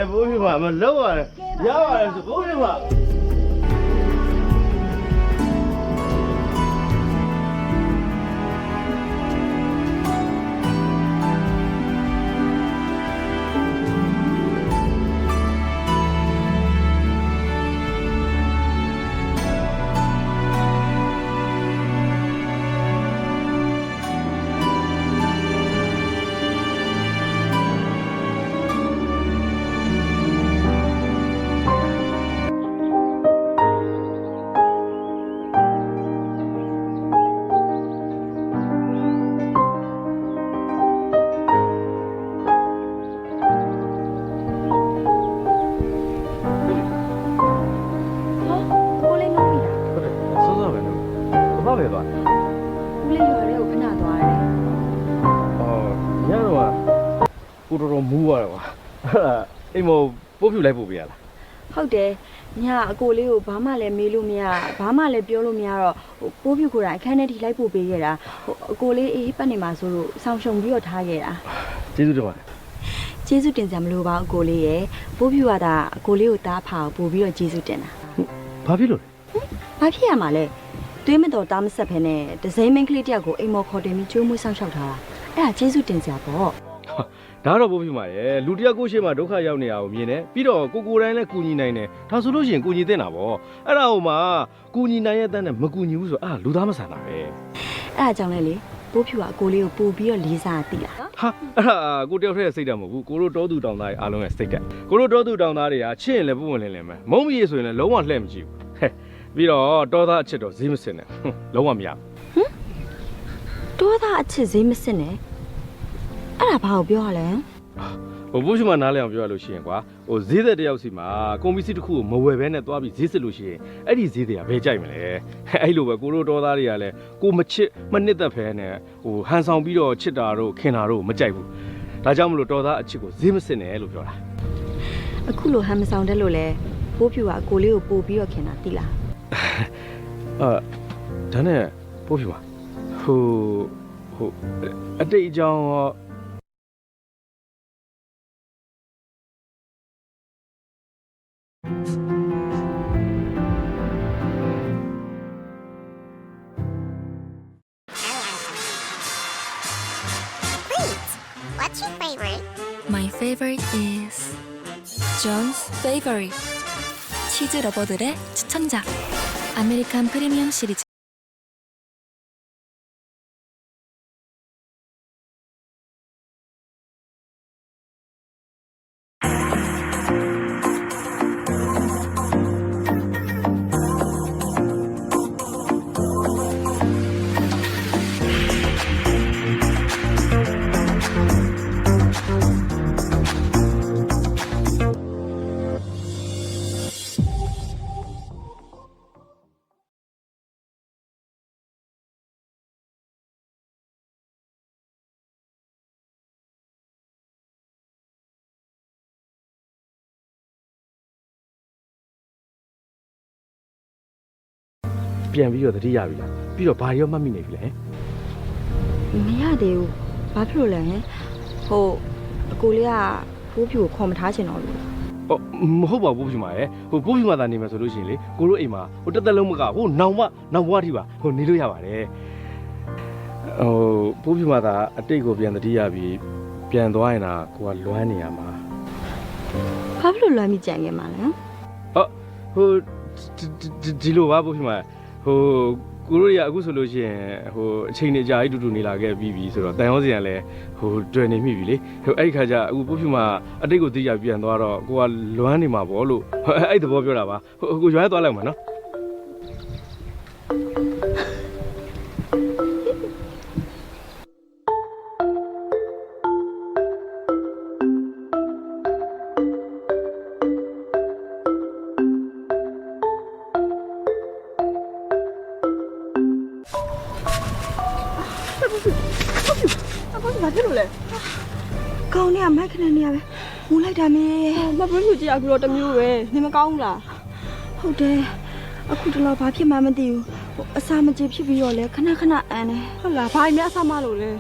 ဘိုးပြမမလောက်ရတယ်ရပါတယ်ဆိုဘိုးပြမပဲသွားဦးလေးရွာလေးကိုခဏသွားတယ်ညတော့ကိုတော်တော်မူးရတယ်ကွာအိမ်မောပိုးဖြူလိုက်ပို့ပေးရလားဟုတ်တယ်ညအကိုလေးကိုဘာမှလည်းမေးလို့မရဘာမှလည်းပြောလို့မရတော့ပိုးဖြူကိုယ်တိုင်အခန်းထဲထိလိုက်ပို့ပေးခဲ့တာအကိုလေးအေးပတ်နေမှာဆိုလို့ဆောင်းရှုံပြီးတော့ထားခဲ့တာကျေးဇူးတင်ပါတယ်ကျေးဇူးတင်စရာမလိုပါဘူးအကိုလေးရဲ့ပိုးဖြူကဒါအကိုလေးကိုတားဖာကိုပို့ပြီးတော့ကျေးဇူးတင်တာဘာဖြစ်လို့လဲဘာဖြစ်ရမှာလဲသွေးမတော်တားမဆက်ဖ ೇನೆ ဒဇိမ်းမင်းကလေးတယောက်ကိုအိမ်မော်ခေါ်တင်ပြီးကျိုးမွေးဆောင်ရှောက်ထားတာအဲ့ဒါကျေးဇူးတင်စရာပေါ့ဒါတော့ပိုးပြမှာရယ်လူတယောက်ကိုရှိမှဒုက္ခရောက်နေတာကိုမြင်တယ်ပြီးတော့ကိုတိုင်းလည်းကူညီနိုင်တယ်ဒါဆိုလို့ရှိရင်ကူညီသင့်တာပေါ့အဲ့ဒါဟိုမှာကူညီနိုင်ရဲ့တန်းနဲ့မကူညီဘူးဆိုအဲ့ဒါလူသားမဆန်တာပဲအဲ့ဒါကြောင့်လေပိုးဖြူကအကိုလေးကိုပို့ပြီးတော့လေးစားသိလားဟာအဲ့ဒါကိုတယောက်တည်းစိတ်ဓာတ်မဟုတ်ဘူးကိုတို့တောသူတောင်သားတွေအားလုံးရဲ့စိတ်ဓာတ်ကိုတို့တောသူတောင်သားတွေကချစ်ရင်လည်းပုံဝင်လင်းလင်းပဲမုံမကြီးဆိုရင်လည်းလုံးဝလှည့်မကြည့်ဘူးဟဲ့ပြီးတော့တောသားအချစ်တော့ဈေးမစင်နဲ့လုံးဝမရဘူးတောသားအချစ်ဈေးမစင်နဲ့အဲ့ဒါဘာကိုပြောရလဲဟိုဘုရားမနားလဲအောင်ပြောရလို့ရှိရင်ကွာဟိုဈေးသက်တယောက်စီမှာကွန်ပစ္စည်းတစ်ခုကိုမဝယ်ဘဲနဲ့သွားပြီးဈေးစစ်လို့ရှိရင်အဲ့ဒီဈေးတွေကဘယ်ကြိုက်မလဲအဲ့လိုပဲကိုတို့တောသားတွေကလည်းကိုမချစ်မနစ်သက်ဖဲနဲ့ဟိုဟန်ဆောင်ပြီးတော့ချစ်တာတို့ခင်တာတို့မကြိုက်ဘူးဒါကြောင့်မလို့တောသားအချစ်ကိုဈေးမစစ်နဲ့လို့ပြောတာအခုလိုဟန်မဆောင်တဲ့လို့လဲပိုးဖြူကကိုလေးကိုပို့ပြီးတော့ခင်တာသိလားဒါနဲ့ပို့ဖြူပါဟိုအတိတ်အကြောင်းWhat's your favorite? My favorite is John's Favorite. 치즈 러버들의 추천작. 아메리칸 프리미엄 시리즈.ပြန်ပြီးတော့တတိယပြီလားပြီးတော့ဘာရောမှတ်မိနေပြီလဲမရသေးဘူးဘာဖြစ်လို့လဲဟိုအကိုလေးကပိုးဖြူကိုခေါ်မထားချင်တော့လို့မဟုတ်ပါဘူးပိုးဖြူမရဲ့ဟိုပိုးဖြူမသာနေမှာဆိုလို့ရှိရင်လေကိုတို့အိမ်မှာဟိုတက်တက်လုံးမကဟိုနောင်ဘွားထိပါဟိုနေလို့ရပါတယ်ဟိုပိုးဖြူမသာအတိတ်ကိုပြန်တတိယပြီးပြန်သွားရင်တော့ကိုကလွမ်းနေရမှာဘာဖြစ်လို့လွမ်းပြီးကြံခဲ့မှာလဲဟိုဒီလိုပါပိုးဖြူမဟိုကိုတို့ရအခုဆိုလို့ရှိရင်ဟိုအချိန်အကြာကြီးတူနေလာခဲ့ပြီးပြီဆိုတော့တန်ရောစင်ကလည်းဟိုတွေ့နေမိပြီလေဟိုအဲ့ခါကျအခုပို့ဖြူမှာအတိတ်ကိုသိရပြန်သွားတော့ကိုကလွမ်းနေမှာပေါ့လို့အဲ့သဘောပြောတာပါဟိုကိုရွာသွားလိုက်မှာနော်ဘာဖြစ်လို့လဲကောင်းနေရမိုက်ခနဲ့နေရပဲမူလိုက်တာမေမဘွေးဖြူကြီးအခုတော့တမျိုးပဲနေမကောင်းဘူးလားဟုတ်တယ်အခုတလောဘာဖြစ်မှမသိဘူးအစာမကြေဖြစ်ပြီးတော့လဲခဏအန်တယ်ဟုတ်လားဘာများအဆမလို့လဲ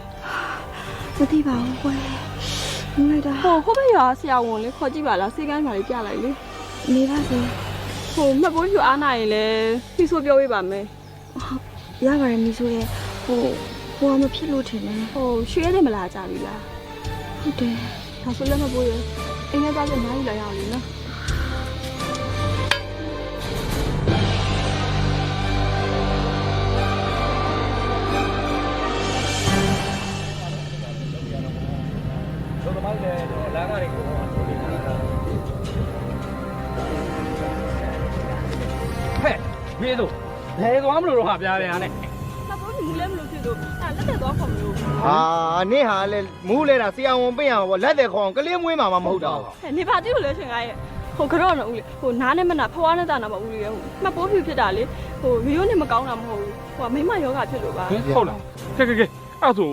မသိပါဘူးကွယ် လိုက်တာ ဟိုဘက်ရွာဆရာဝန်လေးခေါ်ကြည့်ပါလားစေကန်းပါလေးပြလိုက်လေ နေပါစေ ဟိုမှတ်ဖို့ဖြူအားနိုင်ရင်လည်းပြီးဆိုပြောပေးပါမယ် ရပါတယ်မီဆိုရဲ့ဟိုကမဖြစ်လို့ထင်တယ် ဟိုရွှေရဲတယ်မလာကြပြီလား ဟုတ်တယ် ဒါဆိုလည်းမှတ်ဖို့ရအိမ်ထဲသားကျနားယူလိုက်ရအောင်လေနော် တို့ကမှလည်းလမ်းကနေကိုဟဲ့မင်းတို့ဘယ်သွားမလို့တော့ဟာပြားပြန်နဲ့ မှတ်ဖို့ဖြူမူလည်းမလို့ဖြစ်လို့လက်သက်သွားခေါ်မလို့ ဟာနင့်ဟာလေမူးလဲတာဆရာဝန်ပြင်ရမှာပေါ့လက်တယ်ခေါအောင်ကလေးမွေးမှာမဟုတ်တော့ ဟဲ့နေပါတိလို့လဲရှင်ကားရဲ့ဟိုကတော့တော့ဦးလေဟိုနားနဲ့မနာဖွားနဲ့တာနာမဦးလေဟိုမှတ်ဖို့ဖြူဖြစ်တာလေဟိုရိုးရိုးနဲ့မကောင်းတာမဟုတ်ဘူးဟိုမိမယောဂဖြစ်လို့ပါ ဟုတ်လားကဲအဲ့ဆို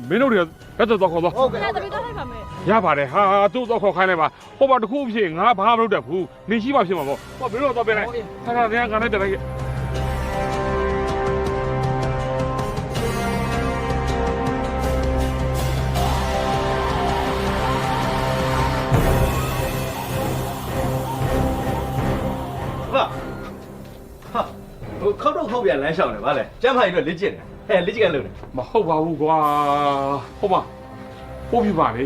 မင်းတို့တွေကလက်သက်တော့ခေါ်တော့ ဟုတ်ကဲ့ အဲ့ဒါတပည့်တော့လိုက်ပါမယ် ရပါတယ်ဟာသူ့တော့ခေါ်ခိုင်းလိုက်ပါဟိုပါတခုဖြစ်ငါဘာမှမလုပ်တတ်ဘူးနေရှိမှဖြစ်မှာပေါ့ဟောမင်းတို့တော့ပြင်လိုက်ဟာဟာငါနဲ့တက်လိုက် ဟာဟိုခောက်တော့ခောက်ပြန်လမ်းလျှောက်နေဗါလဲကျမ်းဖိုင်အတွက်လက်ကျင့်တယ်ဟဲ့လက်ကျင့်ကလုပ်နေ မဟုတ်ပါဘူးကွာဟုတ်ပါပို့ပြပါလေ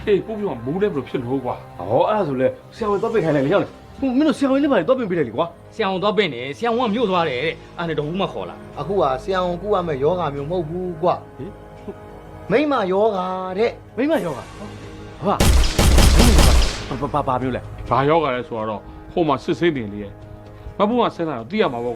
အေးပို့ပြပါမူးလည်းဘယ်လိုဖြစ်လို့ကွာ ဟောအဲ့ဒါဆိုလဲဆရာဝန်တော့ပြင်ခိုင်းလိုက်လေရောက်လေဟိုမင်းတို့ဆရာဝန်လေးပါတော့ပြင်ပေးလိုက်လေကွာ ဆရာဝန်တော့ပင့်နေဆရာဝန်ကမြို့သွားတယ်တဲ့အဲ့နဲ့တဘူးမှခေါ်လာ အခုကဆရာဝန်ကူရမယ့်ယောဂမျိုးမဟုတ်ဘူးကွမိမယောဂတဲ့ မိမယောဂဟာဘာမျိုးလဲ ဘာရောက်ကြလဲဆိုတော့ဟိုမှာစစ်စင်းတင်လေးရဲ့မဘုံကဆင်းလာတော့သိရမှာပေါ့